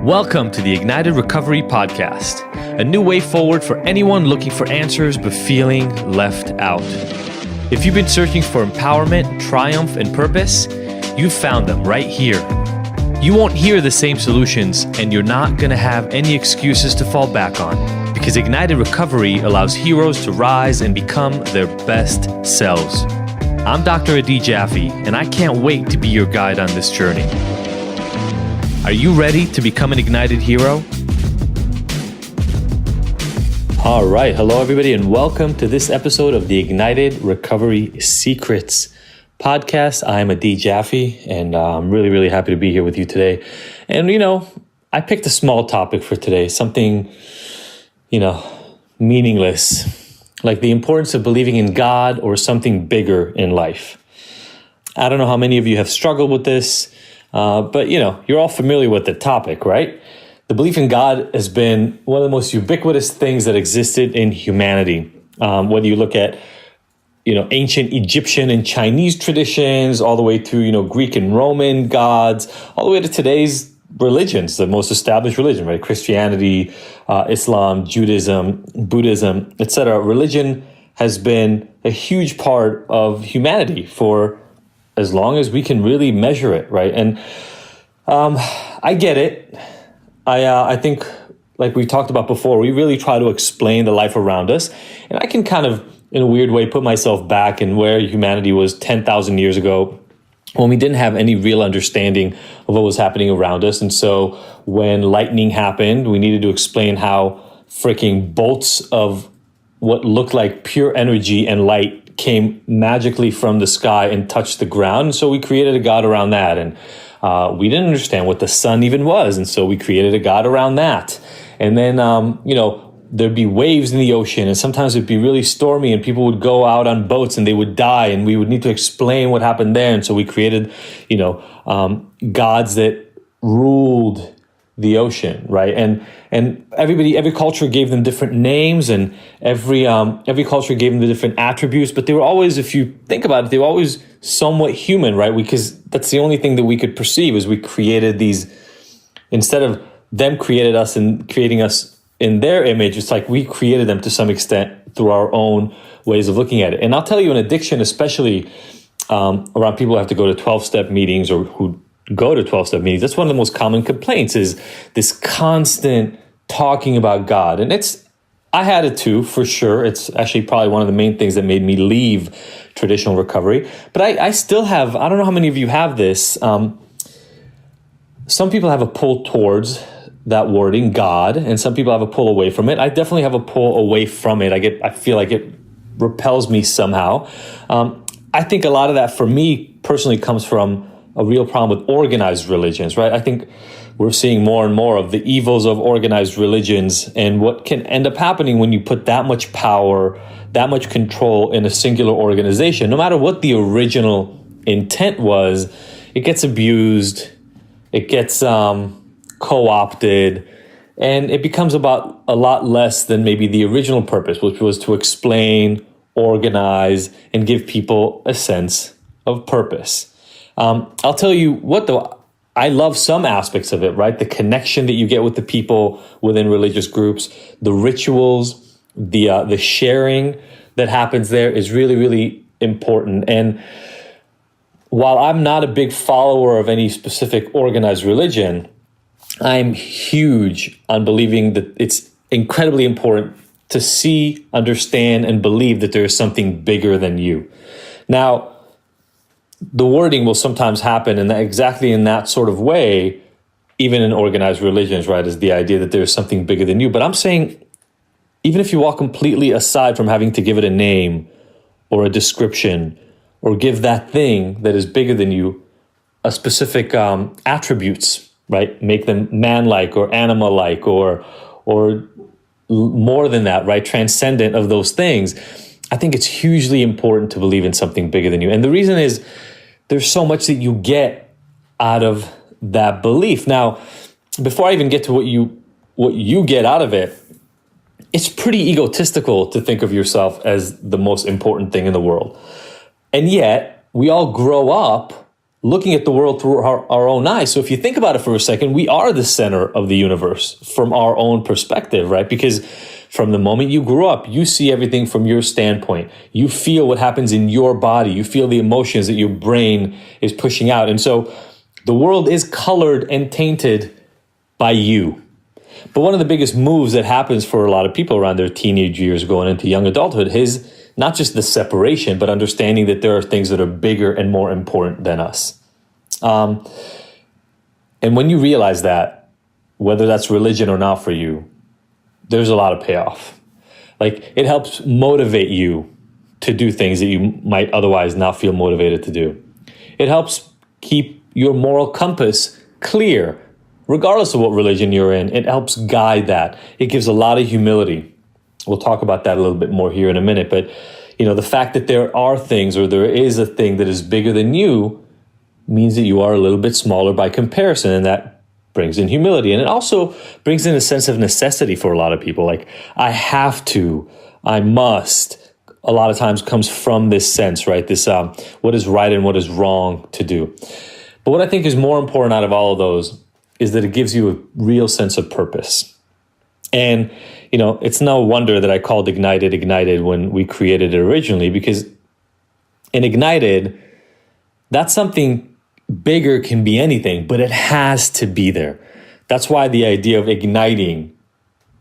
Welcome to the Ignited Recovery Podcast, a new way forward for anyone looking for answers but feeling left out. If you've been searching for empowerment, triumph, and purpose, you've found them right here. You won't hear the same solutions, and you're not going to have any excuses to fall back on, because Ignited Recovery allows heroes to rise and become their best selves. I'm Dr. Adi Jaffe, and I can't wait to be your guide on this journey. Are you ready to become an ignited hero? All right. Hello, everybody, and welcome to this episode of the Ignited Recovery Secrets podcast. I'm Adi Jaffe, and I'm really happy to be here with you today. And, I picked a small topic for today, something, meaningless, like the importance of believing in God or something bigger in life. I don't know how many of you have struggled with this. But you're all familiar with the topic, right? The belief in God has been one of the most ubiquitous things that existed in humanity. Whether you look at, ancient Egyptian and Chinese traditions, all the way through, Greek and Roman gods, all the way to today's religions, the most established religion, right? Christianity, Islam, Judaism, Buddhism, etc. Religion has been a huge part of humanity for as long as we can really measure it, right? And I get it. I think, like we talked about before, we really try to explain the life around us. And I can kind of, in a weird way, put myself back in where humanity was 10,000 years ago, when we didn't have any real understanding of what was happening around us. And so when lightning happened, we needed to explain how freaking bolts of what looked like pure energy and light came magically from the sky and touched the ground. And so we created a God around that. And we didn't understand what the sun even was. And so we created a God around that. And then, there'd be waves in the ocean, and sometimes it'd be really stormy, and people would go out on boats and they would die, and we would need to explain what happened there. And so we created, gods that ruled the ocean, right? And every culture gave them different names, and every culture gave them the different attributes. But they were always, if you think about it, they were always somewhat human, right? Because that's the only thing that we could perceive, is we created these, instead of them created us and creating us in their image. It's like we created them to some extent through our own ways of looking at it. And I'll tell you, in addiction, especially around people who have to go to 12-step meetings or who go to 12-step meetings, that's one of the most common complaints, is this constant talking about God. And I had it too, for sure. It's actually probably one of the main things that made me leave traditional recovery. But I still have, I don't know how many of you have this. Some people have a pull towards that wording, God, and some people have a pull away from it. I definitely have a pull away from it. I feel like it repels me somehow. I think a lot of that for me personally comes from a real problem with organized religions, right? I think we're seeing more and more of the evils of organized religions, and what can end up happening when you put that much power, that much control in a singular organization. No matter what the original intent was, it gets abused, it gets co-opted, and it becomes about a lot less than maybe the original purpose, which was to explain, organize, and give people a sense of purpose. I'll tell you what, though, I love some aspects of it, right? The connection that you get with the people within religious groups, the rituals, the sharing that happens there is really important. And while I'm not a big follower of any specific organized religion, I'm huge on believing that it's incredibly important to see, understand, and believe that there is something bigger than you. Now, the wording will sometimes happen exactly in that sort of way, even in organized religions, right? Is the idea that there's something bigger than you. But I'm saying, even if you walk completely aside from having to give it a name or a description, or give that thing that is bigger than you a specific attributes, right? Make them man-like or animal-like or more than that, right? Transcendent of those things. I think it's hugely important to believe in something bigger than you. And the reason is there's so much that you get out of that belief. Now, before I even get to what you get out of it, it's pretty egotistical to think of yourself as the most important thing in the world. And yet, we all grow up looking at the world through our own eyes. So if you think about it for a second, we are the center of the universe from our own perspective, right? Because from the moment you grew up, you see everything from your standpoint. You feel what happens in your body. You feel the emotions that your brain is pushing out. And so the world is colored and tainted by you. But one of the biggest moves that happens for a lot of people around their teenage years going into young adulthood is not just the separation, but understanding that there are things that are bigger and more important than us. And when you realize that, whether that's religion or not for you, there's a lot of payoff. Like, it helps motivate you to do things that you might otherwise not feel motivated to do. It helps keep your moral compass clear, regardless of what religion you're in. It helps guide that. It gives a lot of humility. We'll talk about that a little bit more here in a minute. But, the fact that there are things, or there is a thing that is bigger than you, means that you are a little bit smaller by comparison. And that brings in humility. And it also brings in a sense of necessity for a lot of people. Like, I have to, I must, a lot of times comes from this sense, right? This, what is right and what is wrong to do. But what I think is more important out of all of those is that it gives you a real sense of purpose. And, it's no wonder that I called Ignited when we created it originally, because in Ignited, that's something bigger can be anything, but it has to be there. That's why the idea of igniting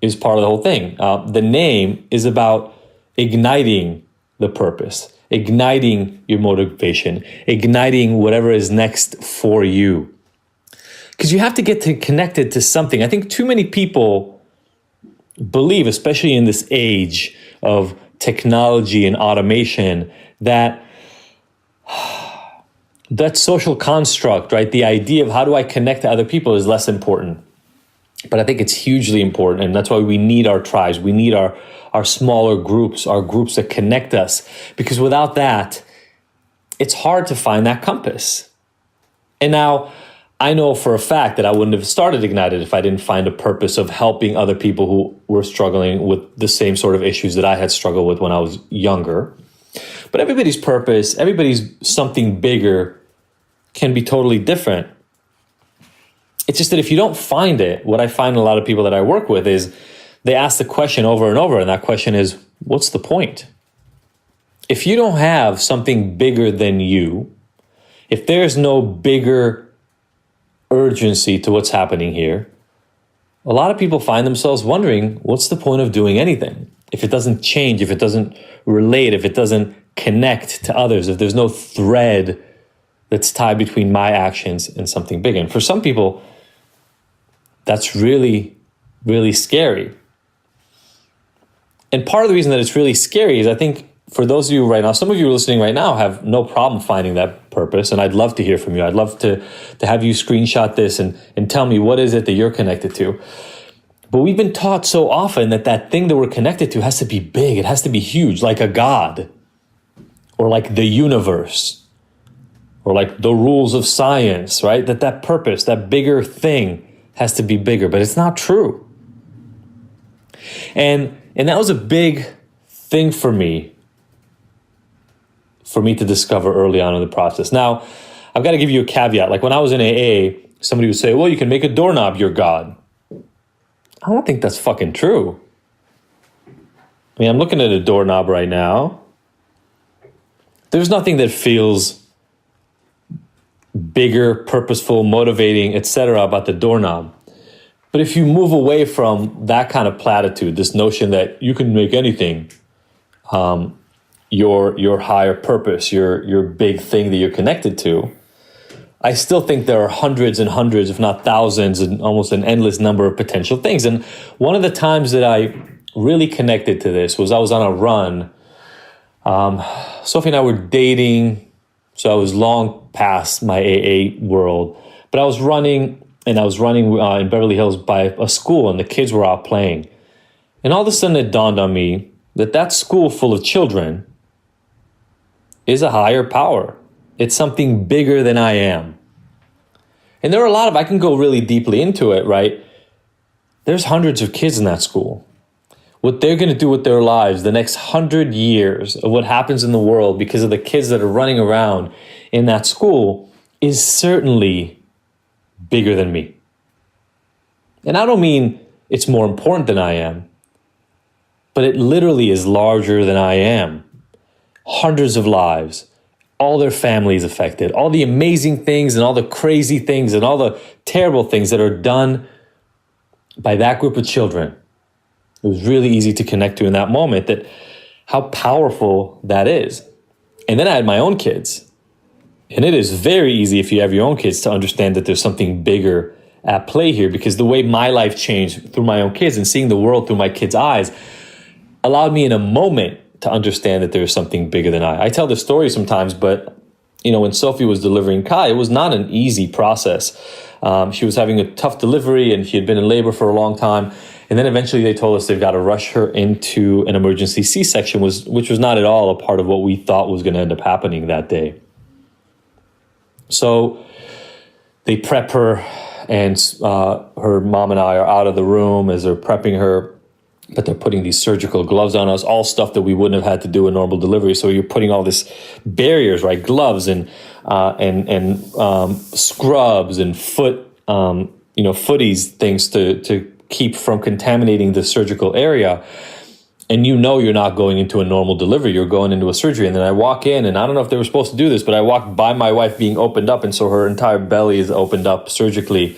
is part of the whole thing. The name is about igniting the purpose, igniting your motivation, igniting whatever is next for you. Because you have to get connected to something. I think too many people believe, especially in this age of technology and automation, that that social construct, right? The idea of how do I connect to other people is less important. But I think it's hugely important. And that's why we need our tribes. We need our smaller groups, our groups that connect us. Because without that, it's hard to find that compass. And now, I know for a fact that I wouldn't have started Ignited if I didn't find a purpose of helping other people who were struggling with the same sort of issues that I had struggled with when I was younger. But everybody's purpose, everybody's something bigger can be totally different. It's just that if you don't find it, what I find a lot of people that I work with is they ask the question over and over, and that question is, what's the point? If you don't have something bigger than you, if there's no bigger urgency to what's happening here, a lot of people find themselves wondering, what's the point of doing anything? If it doesn't change, if it doesn't relate, if it doesn't connect to others, if there's no thread that's tied between my actions and something big. And for some people, that's really, really scary. And part of the reason that it's really scary is, I think, for those of you right now, some of you listening right now have no problem finding that purpose. And I'd love to hear from you. I'd love to have you screenshot this and tell me, what is it that you're connected to? But we've been taught so often that thing that we're connected to has to be big. It has to be huge, like a God, or like the universe, or like the rules of science, right? That purpose, that bigger thing has to be bigger, but it's not true. And that was a big thing for me to discover early on in the process. Now, I've got to give you a caveat. Like when I was in AA, somebody would say, well, you can make a doorknob your God. I don't think that's fucking true. I mean, I'm looking at a doorknob right now. There's nothing that feels bigger, purposeful, motivating, etc. about the doorknob. But if you move away from that kind of platitude, this notion that you can make anything, your higher purpose, your big thing that you're connected to, I still think there are hundreds and hundreds, if not thousands, and almost an endless number of potential things. And one of the times that I really connected to this was I was on a run. Sophie and I were dating, so I was long past my AA world. But I was running, and I was running in Beverly Hills by a school, and the kids were out playing. And all of a sudden it dawned on me that school full of children is a higher power. It's something bigger than I am. And there are a lot of, I can go really deeply into it, right? There's hundreds of kids in that school. What they're going to do with their lives, the next 100 years of what happens in the world because of the kids that are running around in that school is certainly bigger than me. And I don't mean it's more important than I am, but it literally is larger than I am. Hundreds of lives, all their families affected, all the amazing things and all the crazy things and all the terrible things that are done by that group of children. It was really easy to connect to in that moment that how powerful that is. And then I had my own kids. And it is very easy if you have your own kids to understand that there's something bigger at play here, because the way my life changed through my own kids and seeing the world through my kids' eyes allowed me in a moment to understand that there's something bigger than I. I tell this story sometimes, but when Sophie was delivering Kai, it was not an easy process. She was having a tough delivery and she had been in labor for a long time. And then eventually they told us they've got to rush her into an emergency C-section, which was not at all a part of what we thought was going to end up happening that day. So they prep her, and her mom and I are out of the room as they're prepping her, but they're putting these surgical gloves on us, all stuff that we wouldn't have had to do in normal delivery. So you're putting all these barriers, right? Gloves and scrubs and footies, things to keep from contaminating the surgical area. And you're not going into a normal delivery, you're going into a surgery. And then I walk in, and I don't know if they were supposed to do this, but I walked by my wife being opened up, and so her entire belly is opened up surgically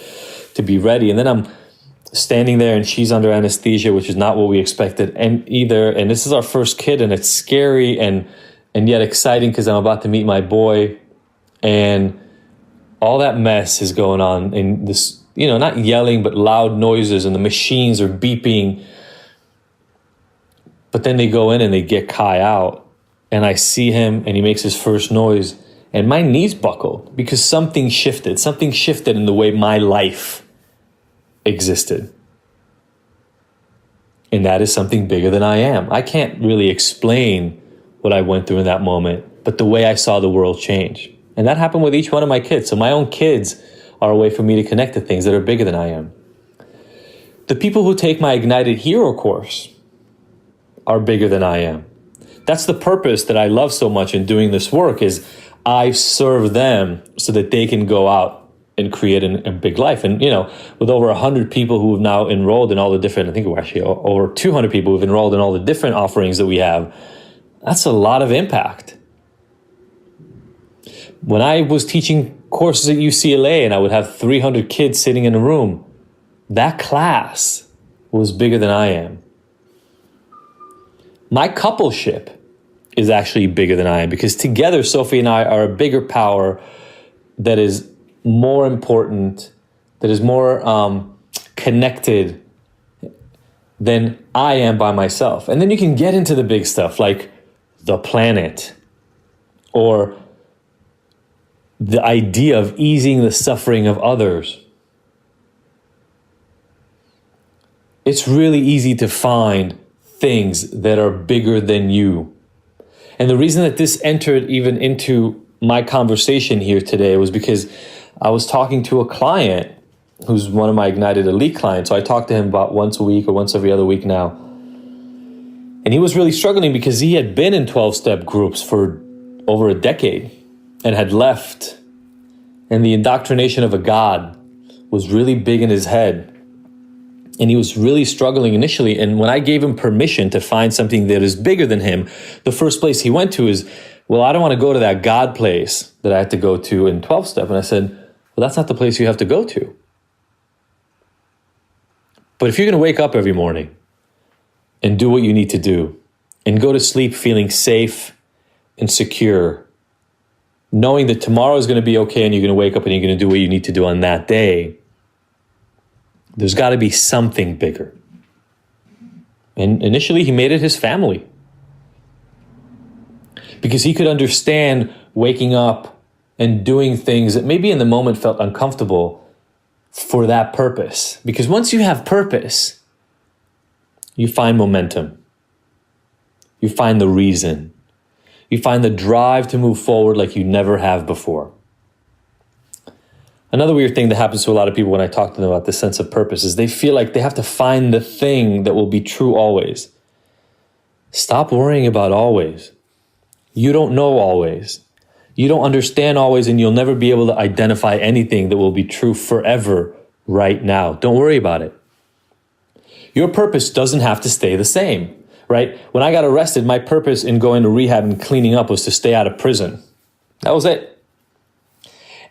to be ready. And then I'm standing there and she's under anesthesia, which is not what we expected. And this is our first kid, and it's scary and yet exciting because I'm about to meet my boy, and all that mess is going on, and this, not yelling, but loud noises, and the machines are beeping. But then they go in and they get Kai out, and I see him and he makes his first noise, and my knees buckled because something shifted in the way my life existed. And that is something bigger than I am. I can't really explain what I went through in that moment, but the way I saw the world change. And that happened with each one of my kids. So my own kids are a way for me to connect to things that are bigger than I am. The people who take my Ignited Hero course are bigger than I am. That's the purpose that I love so much in doing this work, is I serve them so that they can go out and create a big life. And, with over 100 people who have now enrolled in all the different, I think we're actually over 200 people who have enrolled in all the different offerings that we have, that's a lot of impact. When I was teaching courses at UCLA and I would have 300 kids sitting in a room, that class was bigger than I am. My coupleship is actually bigger than I am, because together Sophie and I are a bigger power that is more important, that is more connected than I am by myself. And then you can get into the big stuff like the planet, or the idea of easing the suffering of others. It's really easy to find things that are bigger than you. And the reason that this entered even into my conversation here today was because I was talking to a client who's one of my Ignited Elite clients. So I talk to him about once a week or once every other week now. And he was really struggling because he had been in 12-step groups for over a decade and had left. And the indoctrination of a God was really big in his head. And he was really struggling initially. And when I gave him permission to find something that is bigger than him, the first place he went to is, well, I don't want to go to that God place that I had to go to in 12-step. And I said, well, that's not the place you have to go to. But if you're going to wake up every morning and do what you need to do and go to sleep feeling safe and secure, knowing that tomorrow is going to be okay and you're going to wake up and you're going to do what you need to do on that day, there's got to be something bigger. And initially he made it his family, because he could understand waking up and doing things that maybe in the moment felt uncomfortable for that purpose. Because once you have purpose, you find momentum. You find the reason. You find the drive to move forward like you never have before. Another weird thing that happens to a lot of people when I talk to them about this sense of purpose is they feel like they have to find the thing that will be true always. Stop worrying about always. You don't know always. You don't understand always, and you'll never be able to identify anything that will be true forever right now. Don't worry about it. Your purpose doesn't have to stay the same, right? When I got arrested, my purpose in going to rehab and cleaning up was to stay out of prison. That was it.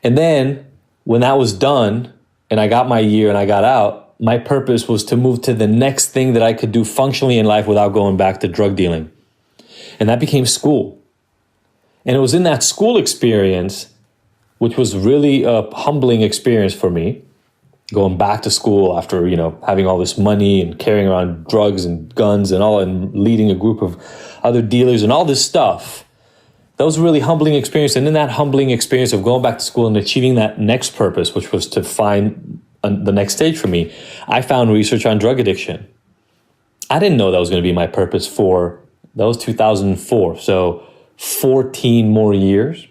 And then when that was done and I got my year and I got out, my purpose was to move to the next thing that I could do functionally in life without going back to drug dealing. And that became school. And it was in that school experience, which was really a humbling experience for me, going back to school after, having all this money and carrying around drugs and guns and all, and leading a group of other dealers and all this stuff. That was a really humbling experience. And in that humbling experience of going back to school and achieving that next purpose, which was to find the next stage for me, I found research on drug addiction. I didn't know that was going to be my purpose that was 2004. So 14 more years.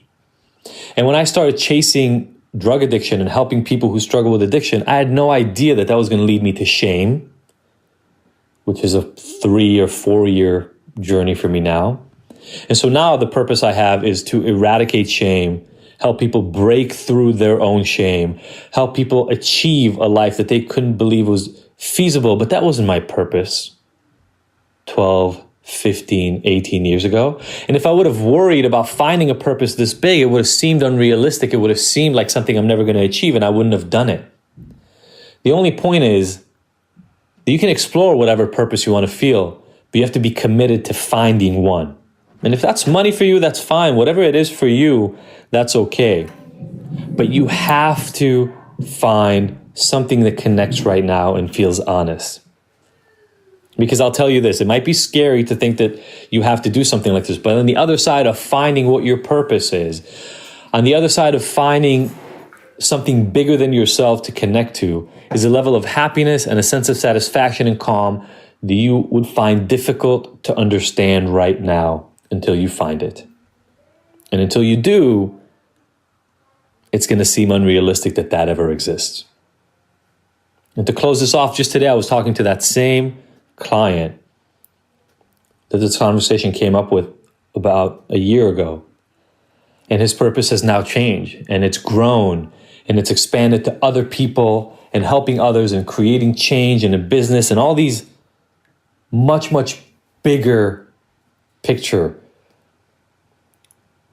And when I started chasing drug addiction and helping people who struggle with addiction, I had no idea that was going to lead me to shame, which is a 3 or 4 year journey for me now. And so now the purpose I have is to eradicate shame, help people break through their own shame, help people achieve a life that they couldn't believe was feasible, but that wasn't my purpose 12, 15, 18 years ago. And if I would have worried about finding a purpose this big, it would have seemed unrealistic. It would have seemed like something I'm never going to achieve, and I wouldn't have done it. The only point is that you can explore whatever purpose you want to feel, but you have to be committed to finding one. And if that's money for you, that's fine. Whatever it is for you, that's okay. But you have to find something that connects right now and feels honest. Because I'll tell you this, it might be scary to think that you have to do something like this, but on the other side of finding what your purpose is, on the other side of finding something bigger than yourself to connect to, is a level of happiness and a sense of satisfaction and calm that you would find difficult to understand right now until you find it. And until you do, it's going to seem unrealistic that ever exists. And to close this off, just today I was talking to that same client that this conversation came up with about a year ago. And his purpose has now changed, and it's grown, and it's expanded to other people and helping others and creating change in a business and all these much, much bigger picture,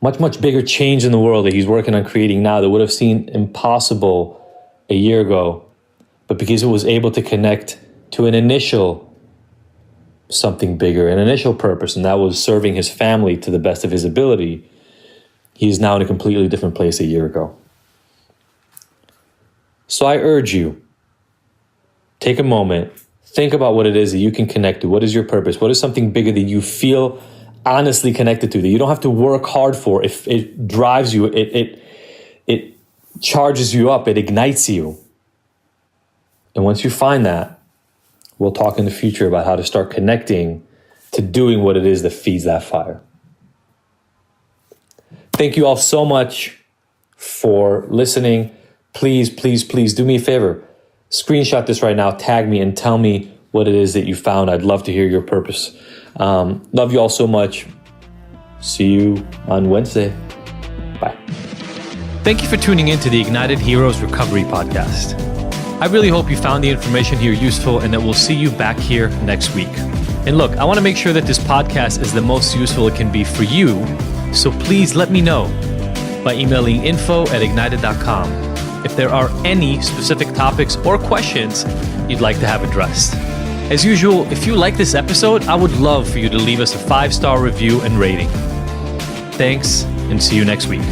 much bigger change in the world that he's working on creating now that would have seemed impossible a year ago. But because it was able to connect to an initial something bigger, an initial purpose, and that was serving his family to the best of his ability, he's now in a completely different place a year ago. So I urge you, take a moment, think about what it is that you can connect to. What is your purpose? What is something bigger that you feel honestly connected to, that you don't have to work hard for? If it drives you, it charges you up, it ignites you. And once you find that, we'll talk in the future about how to start connecting to doing what it is that feeds that fire. Thank you all so much for listening. Please, please, please do me a favor. Screenshot this right now, tag me, and tell me what it is that you found. I'd love to hear your purpose. Love you all so much. See you on Wednesday. Bye. Thank you for tuning in to the Ignited Heroes Recovery Podcast. I really hope you found the information here useful and that we'll see you back here next week. And look, I want to make sure that this podcast is the most useful it can be for you, so please let me know by emailing info@ignited.com if there are any specific topics or questions you'd like to have addressed. As usual, if you like this episode, I would love for you to leave us a 5-star review and rating. Thanks, and see you next week.